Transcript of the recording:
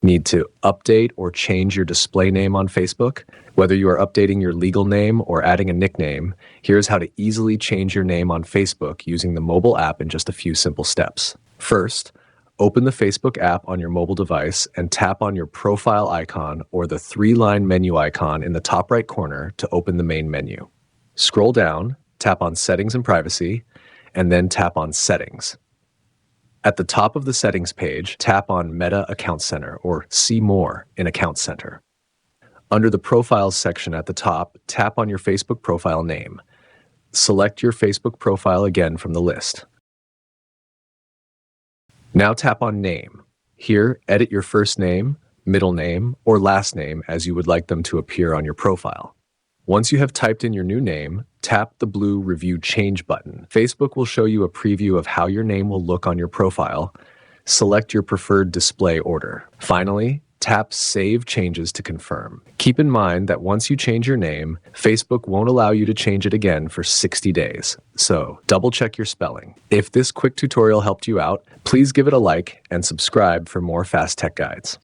Need to update or change your display name on Facebook? Whether you are updating your legal name or adding a nickname, here's how to easily change your name on Facebook using the mobile app in just a few simple steps. First, open the Facebook app on your mobile device and tap on your profile icon or the three-line menu icon in the top right corner to open the main menu. Scroll down, tap on Settings and Privacy, and then tap on Settings. At the top of the Settings page, tap on Meta Account Center or See More in Account Center. Under the Profiles section at the top, tap on your Facebook profile name. Select your Facebook profile again from the list. Now tap on Name. Here, edit your first name, middle name, or last name as you would like them to appear on your profile. Once you have typed in your new name, tap the blue Review Change button. Facebook will show you a preview of how your name will look on your profile. Select your preferred display order. Finally, tap Save Changes to confirm. Keep in mind that once you change your name, Facebook won't allow you to change it again for 60 days. So, double check your spelling. If this quick tutorial helped you out, please give it a like and subscribe for more fast tech guides.